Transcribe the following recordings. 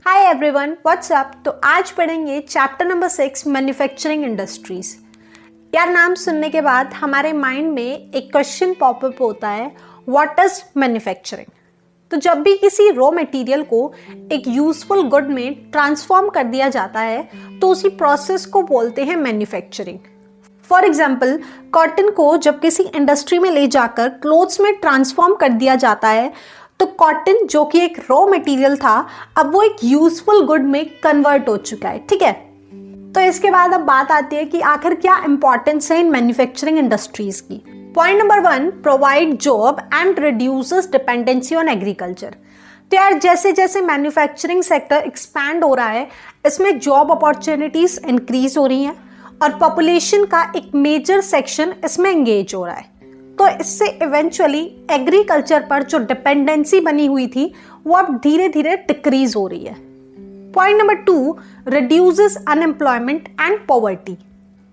Hi everyone, what's up. तो आज पढ़ेंगे चैप्टर नंबर 6 मैन्युफैक्चरिंग इंडस्ट्रीज। यार नाम सुनने के बाद हमारे माइंड में एक क्वेश्चन पॉपअप होता है, व्हाट इज मैन्युफैक्चरिंग। तो जब भी किसी रॉ मटेरियल को एक यूजफुल गुड में ट्रांसफॉर्म कर दिया जाता है तो उसी प्रोसेस को बोलते हैं मैन्युफैक्चरिंग। फॉर एग्जाम्पल, कॉटन को जब किसी इंडस्ट्री में ले जाकर क्लोथ्स में ट्रांसफॉर्म कर दिया जाता है तो कॉटन जो कि एक रॉ मटेरियल था अब वो एक यूजफुल गुड में कन्वर्ट हो चुका है। ठीक है, तो इसके बाद अब बात आती है कि आखिर क्या इंपॉर्टेंस है इन मैन्युफैक्चरिंग इंडस्ट्रीज की। Point number 1, provide job and reduces dependency on agriculture. तो यार जैसे जैसे मैन्युफैक्चरिंग सेक्टर एक्सपैंड हो रहा है इसमें जॉब अपॉर्चुनिटीज इंक्रीज हो रही हैं और पॉपुलेशन का एक मेजर सेक्शन इसमें एंगेज हो रहा है। तो इससे इवेंचुअली एग्रीकल्चर पर जो डिपेंडेंसी बनी हुई थी वो अब धीरे धीरे डिक्रीज हो रही है। Point number 2, reduces unemployment and poverty.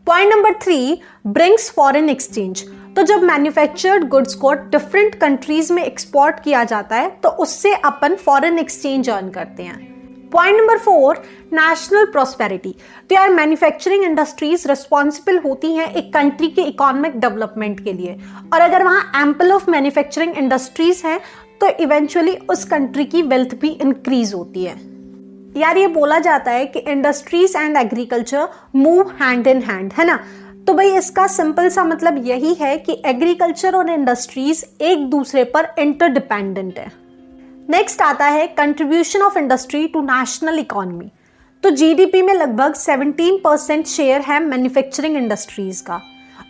Point number 3, brings foreign exchange. तो जब मैन्युफैक्चर्ड गुड्स को डिफरेंट कंट्रीज में एक्सपोर्ट किया जाता है तो उससे अपन फॉरेन एक्सचेंज अर्न करते हैं। Point number 4, national prosperity. तो यार मैन्युफैक्चरिंग इंडस्ट्रीज रिस्पॉन्सिबल होती हैं एक कंट्री के इकोनॉमिक डेवलपमेंट के लिए, और अगर वहाँ एम्पल ऑफ मैन्युफैक्चरिंग इंडस्ट्रीज हैं तो इवेंचुअली उस कंट्री की वेल्थ भी इंक्रीज होती है। यार ये बोला जाता है कि industries and agriculture move hand in hand, है ना। तो भाई इसका सिंपल सा मतलब यही है कि एग्रीकल्चर और इंडस्ट्रीज एक दूसरे पर इंटरडिपेंडेंट है। नेक्स्ट आता है contribution of industry to national economy. तो जीडीपी में लगभग 17% शेयर है मैन्युफैक्चरिंग इंडस्ट्रीज का,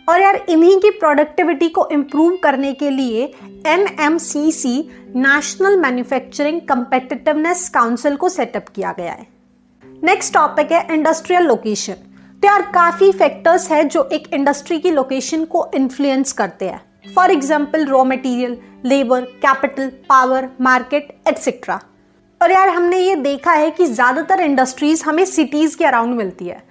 और यार इन्हीं की प्रोडक्टिविटी को इम्प्रूव करने के लिए एनएमसीसी नेशनल मैन्युफैक्चरिंग कम्पिटिटिवनेस काउंसिल को सेटअप किया गया है। नेक्स्ट टॉपिक है इंडस्ट्रियल लोकेशन। तो यार काफी फैक्टर्स है जो एक इंडस्ट्री की लोकेशन को इन्फ्लुएंस करते हैं। For example raw material, labour, capital, power, market etcetera. और यार हमने ये देखा है कि ज्यादातर इंडस्ट्रीज हमें सिटीज के अराउंड मिलती है।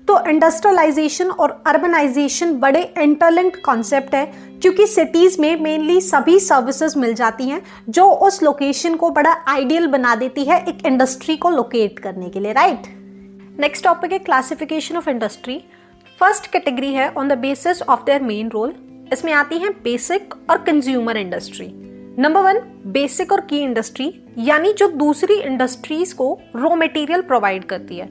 तो इंडस्ट्रियलाइजेशन और अर्बनाइजेशन बड़े इंटरलिंक्ड कॉन्सेप्ट है क्योंकि सिटीज में मेनली सभी सर्विसेज मिल जाती हैं जो उस लोकेशन को बड़ा आइडियल बना देती है एक इंडस्ट्री को लोकेट करने के लिए, राइट। नेक्स्ट टॉपिक है classification of industry. First category है on the basis of their main role. इसमें आती है बेसिक और कंज्यूमर इंडस्ट्री। नंबर 1, बेसिक और की इंडस्ट्री, यानी जो दूसरी इंडस्ट्रीज को रॉ मटेरियल प्रोवाइड करती है।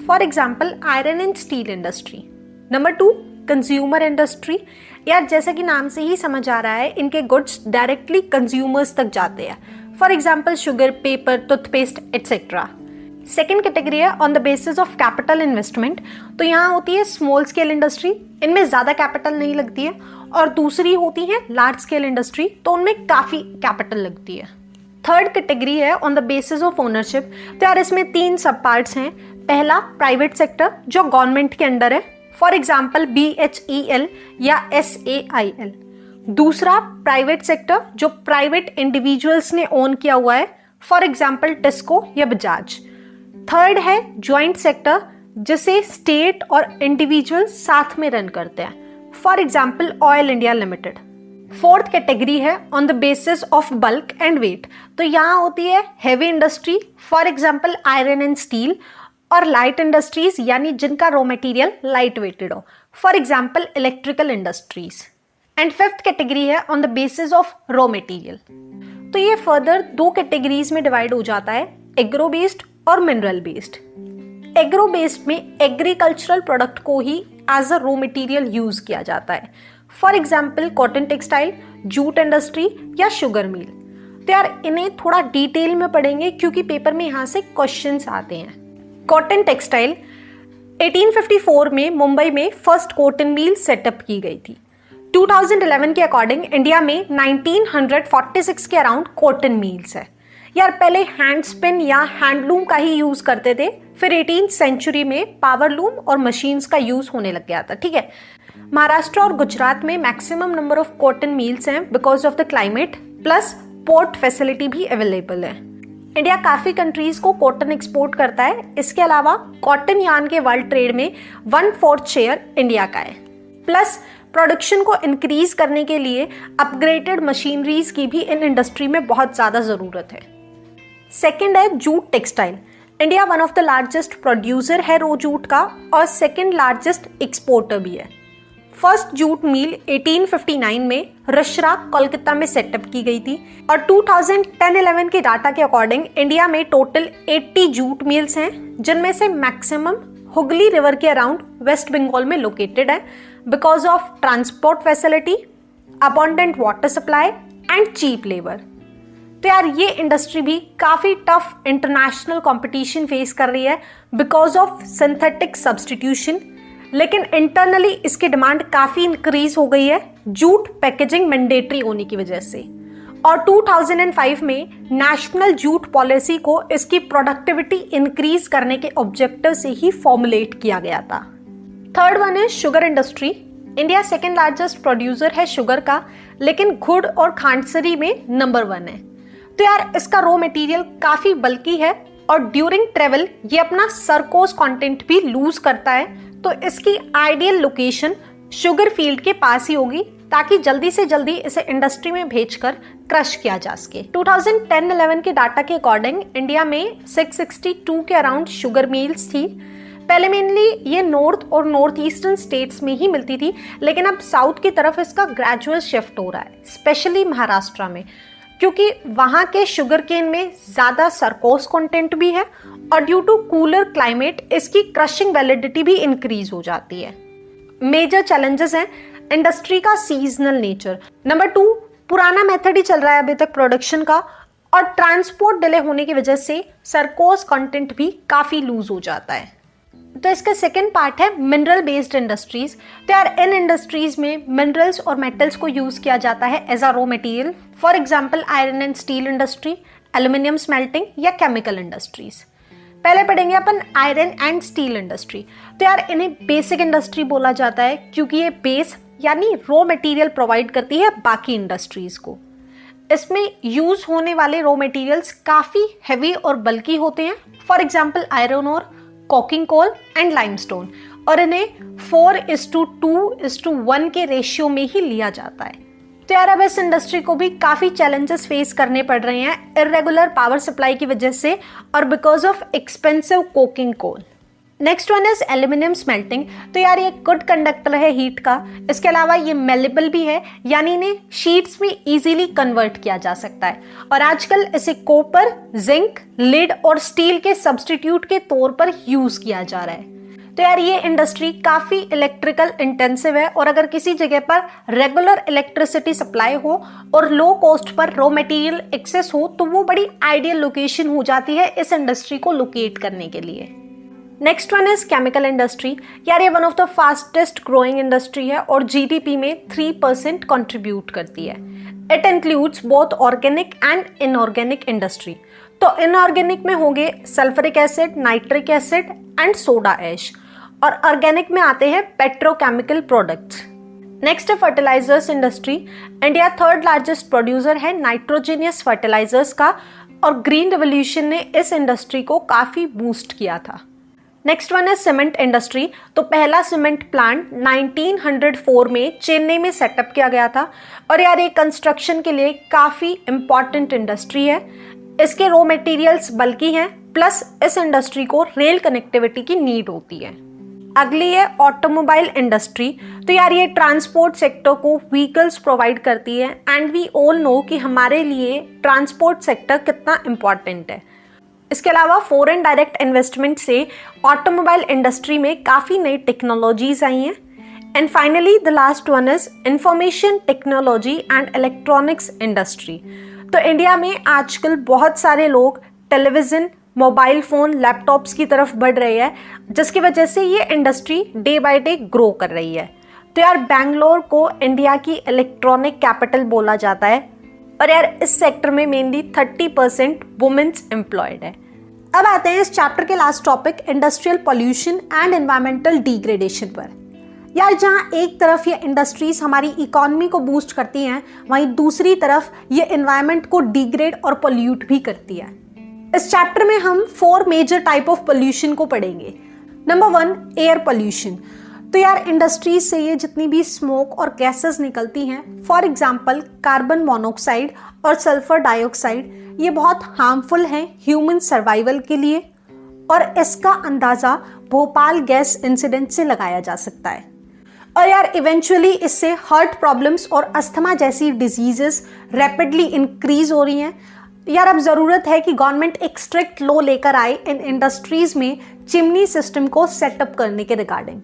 For example iron and steel industry. Number 2, consumer industry. यार जैसे कि नाम से ही समझ आ रहा है इनके गुड्स डायरेक्टली कंज्यूमर्स तक जाते हैं। For example sugar, paper, toothpaste etcetera. Second category है on the basis of capital investment. तो यहाँ होती है स्मॉल स्केल इंडस्ट्री, इनमें ज्यादा कैपिटल नहीं लगती है, और दूसरी होती है लार्ज स्केल इंडस्ट्री, तो उनमें काफी कैपिटल लगती है। थर्ड कैटेगरी है on the basis of ownership. तो यार इसमें 3 सब पार्ट्स हैं। पहला प्राइवेट सेक्टर जो गवर्नमेंट के अंडर है, फॉर एग्जाम्पल BHEL या SAIL। दूसरा प्राइवेट सेक्टर जो प्राइवेट इंडिविजुअल्स ने ओन किया हुआ है, फॉर एग्जाम्पल टिस्को या बजाज। थर्ड है ज्वाइंट सेक्टर जिसे स्टेट और इंडिविजुअल साथ में रन करते हैं, for example oil India limited. Fourth category है on the basis of bulk and weight. तो यहाँ होती है heavy industry, for example iron and steel, और लाइट इंडस्ट्रीज यानी जिनका रॉ मटेरियल लाइट वेटेड हो, for example electrical industries. And fifth category है on the basis of raw material. तो ये फर्दर 2 कैटेगरीज में डिवाइड हो जाता है, एग्रो बेस्ड और मिनरल बेस्ड। एग्रो बेस्ड में एग्रीकल्चरल प्रोडक्ट को ही as a raw material use किया जाता है, for example cotton textile, jute industry या शुगर मिल। तो यार इन्हें थोड़ा डिटेल में पढ़ेंगे क्योंकि पेपर में यहाँ से क्वेश्चंस आते हैं। कॉटन टेक्सटाइल 1854 में मुंबई में फर्स्ट कॉटन मिल सेटअप की गई थी। 2011 के अकॉर्डिंग इंडिया में 1946 के अराउंड कॉटन मिल्स है। यार पहले हैंड स्पिन या हैंडलूम का ही यूज करते थे, फिर 18th सेंचुरी में पावर लूम और मशीन्स का यूज होने लग गया था। ठीक है, महाराष्ट्र और गुजरात में maximum number of cotton mills हैं because of the climate, plus port facility भी अवेलेबल है। इंडिया काफी कंट्रीज को कॉटन एक्सपोर्ट करता है। इसके अलावा कॉटन यार्न के वर्ल्ड ट्रेड में 1/4 शेयर इंडिया का है। प्लस प्रोडक्शन को इंक्रीज करने के लिए अपग्रेडेड मशीनरीज की भी इन इंडस्ट्री में बहुत ज्यादा जरूरत है। सेकेंड है jute textile. India one of the largest producer है रो जूट का और सेकंड लार्जेस्ट एक्सपोर्टर भी है। फर्स्ट जूट मिल 1859 में रशरा कोलकाता में सेटअप की गई थी और 2010-11 के डाटा के अकॉर्डिंग इंडिया में टोटल 80 जूट मिल्स हैं, जिनमें से मैक्सिमम हुगली रिवर के अराउंड वेस्ट बंगाल में लोकेटेड है because of transport facility, abundant water supply and cheap labour. तो यार ये इंडस्ट्री भी काफ़ी टफ इंटरनेशनल कंपटीशन फेस कर रही है बिकॉज ऑफ सिंथेटिक सब्सटीट्यूशन, लेकिन इंटरनली इसकी डिमांड काफ़ी इंक्रीज हो गई है जूट पैकेजिंग मैंडेटरी होने की वजह से। और 2005 में नेशनल जूट पॉलिसी को इसकी प्रोडक्टिविटी इंक्रीज करने के ऑब्जेक्टिव से ही फॉर्मुलेट किया गया था। थर्ड वन है sugar industry. India second largest producer है शुगर का, लेकिन गुड़ और खांडसरी में नंबर 1 है। तो यार इसका रॉ मटेरियल काफी बल्की है और ड्यूरिंग ट्रेवल ये अपना सरकोज कंटेंट भी लूज करता है, तो इसकी आइडियल लोकेशन शुगर फील्ड के पास ही होगी ताकि जल्दी से जल्दी इसे इंडस्ट्री में भेजकर क्रश किया जा सके। 2010-11 के डाटा के अकॉर्डिंग इंडिया में 662 के अराउंड शुगर मिल्स थी। पहले मेनली ये नॉर्थ और नॉर्थ ईस्टर्न स्टेट्स में ही मिलती थी, लेकिन अब साउथ की तरफ इसका ग्रेजुअल शिफ्ट हो रहा है, स्पेशली महाराष्ट्र में, क्योंकि वहाँ के शुगर केन में ज़्यादा सरकोज कंटेंट भी है और ड्यू टू कूलर क्लाइमेट इसकी क्रशिंग वैलिडिटी भी इंक्रीज हो जाती है। मेजर चैलेंजेस हैं इंडस्ट्री का सीजनल नेचर। नंबर 2, पुराना मेथड ही चल रहा है अभी तक प्रोडक्शन का और ट्रांसपोर्ट डिले होने की वजह से सरकोज कंटेंट भी काफ़ी लूज हो जाता है। तो इसका सेकेंड पार्ट है मिनरल बेस्ड इंडस्ट्रीज। तो यार इन इंडस्ट्रीज में मिनरल्स और मेटल्स को यूज किया जाता है as a raw material, for example iron and steel industry, aluminium smelting या केमिकल इंडस्ट्रीज। पहले पढ़ेंगे अपन आयरन एंड स्टील इंडस्ट्री। तो यार इन्हें बेसिक इंडस्ट्री बोला जाता है क्योंकि ये बेस यानी रॉ मटेरियल प्रोवाइड करती है बाकी इंडस्ट्रीज को। इसमें यूज होने वाले रॉ मटेरियल्स काफी हैवी और बल्की होते हैं, फॉर एग्जांपल आयरन और कोकिंग कोल एंड लाइमस्टोन, और इन्हें 4:2:1 के रेशियो में ही लिया जाता है। तो यार अब इस इंडस्ट्री को भी काफ़ी चैलेंजेस फेस करने पड़ रहे हैं इरेगुलर पावर सप्लाई की वजह से और because of expensive coking coal. Next one is aluminium smelting. तो यार ये गुड कंडक्टर है हीट का, इसके अलावा ये मेलेबल भी है, यानी इन्हें शीट्स में इजीली कन्वर्ट किया जा सकता है और आजकल इसे कॉपर, जिंक, लिड और स्टील के सब्सटीट्यूट के तौर पर यूज किया जा रहा है। तो यार ये इंडस्ट्री काफ़ी इलेक्ट्रिकल इंटेंसिव है और अगर किसी जगह पर रेगुलर इलेक्ट्रिसिटी सप्लाई हो और लो कॉस्ट पर रॉ मटेरियल एक्सेस हो तो वो बड़ी आइडियल लोकेशन हो जाती है इस इंडस्ट्री को लोकेट करने के लिए। Next one is chemical industry. यार ये one of the fastest growing industry है और जीडीपी में 3% कंट्रीब्यूट करती है। It includes both organic and inorganic industry. तो इनऑर्गेनिक में होंगे sulphuric acid, nitric acid and soda ash, और ऑर्गेनिक में आते हैं पेट्रोकेमिकल प्रोडक्ट्स। नेक्स्ट है fertilizers industry. India third largest producer है नाइट्रोजीनियस फर्टिलाइजर्स का और ग्रीन रेवोल्यूशन ने इस इंडस्ट्री को काफ़ी बूस्ट किया था। नेक्स्ट वन है सीमेंट इंडस्ट्री। तो पहला सीमेंट प्लांट 1904 में चेन्नई में सेटअप किया गया था और यार ये कंस्ट्रक्शन के लिए काफ़ी इंपॉर्टेंट इंडस्ट्री है। इसके रॉ मटेरियल्स बल्कि हैं, प्लस इस इंडस्ट्री को रेल कनेक्टिविटी की नीड होती है। अगली है ऑटोमोबाइल इंडस्ट्री। तो यार ये ट्रांसपोर्ट सेक्टर को व्हीकल्स प्रोवाइड करती है एंड वी ऑल नो कि हमारे लिए ट्रांसपोर्ट सेक्टर कितना इम्पॉर्टेंट है। इसके अलावा फॉरेन डायरेक्ट इन्वेस्टमेंट से ऑटोमोबाइल इंडस्ट्री में काफ़ी नई टेक्नोलॉजीज आई हैं। And finally the last one is information technology and electronics industry. तो इंडिया में आजकल बहुत सारे लोग टेलीविज़न, मोबाइल फ़ोन, लैपटॉप्स की तरफ बढ़ रहे हैं, जिसकी वजह से ये industry day by day grow कर रही है। तो यार बेंगलोर को इंडिया की इलेक्ट्रॉनिक कैपिटल बोला जाता है और यार इस सेक्टर में मेनली 30% वुमेन्स एम्प्लॉयड है। अब आते हैं इस चैप्टर के last topic industrial pollution and environmental degradation पर। यार जहाँ एक तरफ ये इंडस्ट्रीज हमारी इकोनॉमी को बूस्ट करती हैं, वहीं दूसरी तरफ ये एनवायरनमेंट को डिग्रेड और पोल्यूट भी करती है। इस चैप्टर में हम 4 मेजर टाइप ऑफ पोल्यूशन को पढ़ेंगे। Number 1, air pollution. तो यार इंडस्ट्रीज से ये जितनी भी स्मोक और गैसेस निकलती हैं, फॉर एग्जांपल कार्बन मोनोऑक्साइड और सल्फर डाइऑक्साइड, ये बहुत हार्मफुल हैं ह्यूमन सर्वाइवल के लिए। और इसका अंदाजा भोपाल गैस इंसिडेंट से लगाया जा सकता है। और यार इवेंचुअली इससे हार्ट प्रॉब्लम्स और अस्थमा जैसी डिजीजेस रैपिडली इंक्रीज हो रही हैं। यार अब ज़रूरत है कि गवर्नमेंट एक स्ट्रिक्ट लॉ लेकर आए इन इंडस्ट्रीज में चिमनी सिस्टम को सेटअप करने के regarding.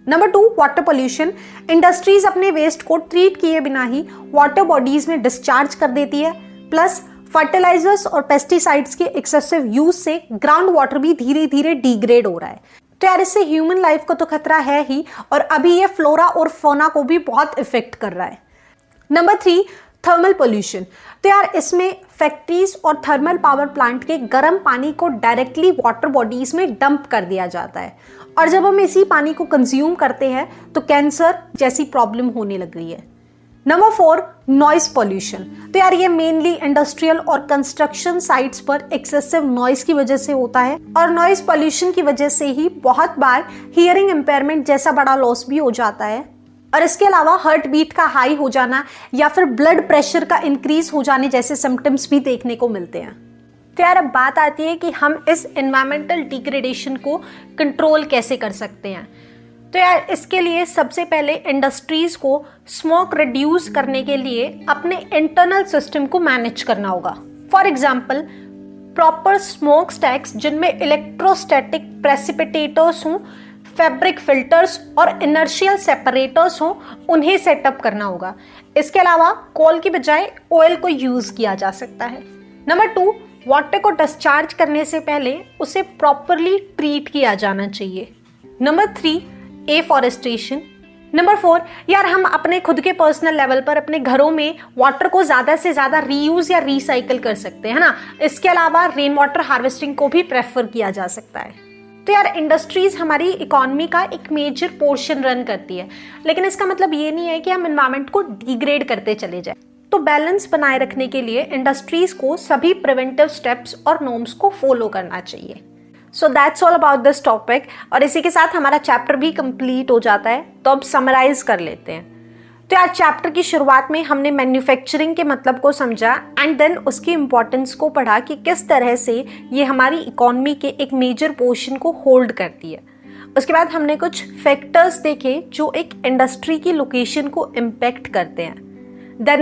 Number 2, water pollution. Industries अपने वेस्ट को ट्रीट किए बिना ही वाटर बॉडीज में डिस्चार्ज कर देती है। प्लस फर्टिलाइजर्स और पेस्टिसाइड्स के एक्सेसिव यूज से ग्राउंड वाटर भी धीरे धीरे डिग्रेड हो रहा है। तो यार इससे ह्यूमन लाइफ को तो खतरा है ही, और अभी ये फ्लोरा और फौना को भी बहुत इफेक्ट कर रहा है। Number 3, thermal pollution. तो यार इसमें फैक्ट्रीज और थर्मल पावर प्लांट के गर्म पानी को डायरेक्टली वाटर बॉडीज में डंप कर दिया जाता है, और जब हम इसी पानी को कंज्यूम करते हैं तो कैंसर जैसी प्रॉब्लम होने लग रही है। Number 4, noise pollution. तो यार ये मेनली इंडस्ट्रियल और कंस्ट्रक्शन साइट्स पर एक्सेसिव नॉइस की वजह से होता है, और नॉइस पोल्यूशन की वजह से ही बहुत बार हियरिंग इम्पेयरमेंट जैसा बड़ा लॉस भी हो जाता है। और इसके अलावा हार्ट बीट का हाई हो जाना या फिर ब्लड प्रेशर का इंक्रीज हो जाने जैसे सिम्टम्स भी देखने को मिलते हैं। तो यार अब बात आती है कि हम इस एनवायरमेंटल डिग्रेडेशन को कंट्रोल कैसे कर सकते हैं। तो यार इसके लिए सबसे पहले इंडस्ट्रीज को स्मोक रिड्यूस करने के लिए अपने इंटरनल सिस्टम को मैनेज करना होगा। For example proper smoke stacks जिनमें इलेक्ट्रोस्टैटिक प्रेसिपिटेटर्स हों, फैब्रिक फिल्टर्स और इनर्शियल सेपरेटर्स हों, उन्हें सेटअप करना होगा। इसके अलावा कोल की बजाय ऑयल को यूज किया जा सकता है। नंबर 2, वाटर को डिस्चार्ज करने से पहले उसे प्रॉपरली ट्रीट किया जाना चाहिए। Number 3, afforestation. नंबर 4, यार हम अपने खुद के पर्सनल लेवल पर अपने घरों में वाटर को ज़्यादा से ज़्यादा रीयूज या रिसाइकिल कर सकते हैं, है ना। इसके अलावा रेन वाटर हार्वेस्टिंग को भी प्रेफर किया जा सकता है। तो यार इंडस्ट्रीज हमारी इकोनॉमी का एक मेजर पोर्शन रन करती है, लेकिन इसका मतलब ये नहीं है कि हम एनवायरनमेंट को डिग्रेड करते चले जाए। तो बैलेंस बनाए रखने के लिए इंडस्ट्रीज को सभी प्रिवेंटिव स्टेप्स और नॉर्म्स को फॉलो करना चाहिए। So that's all about this topic, और इसी के साथ हमारा चैप्टर भी कंप्लीट हो जाता है। तो अब समराइज कर लेते हैं। तो यार चैप्टर की शुरुआत में हमने मैन्युफैक्चरिंग के मतलब को समझा, एंड देन उसकी इम्पोर्टेंस को पढ़ा कि किस तरह से ये हमारी इकोनॉमी के एक मेजर पोर्शन को होल्ड करती है। उसके बाद हमने कुछ फैक्टर्स देखे जो एक इंडस्ट्री की लोकेशन को इम्पैक्ट करते हैं। देन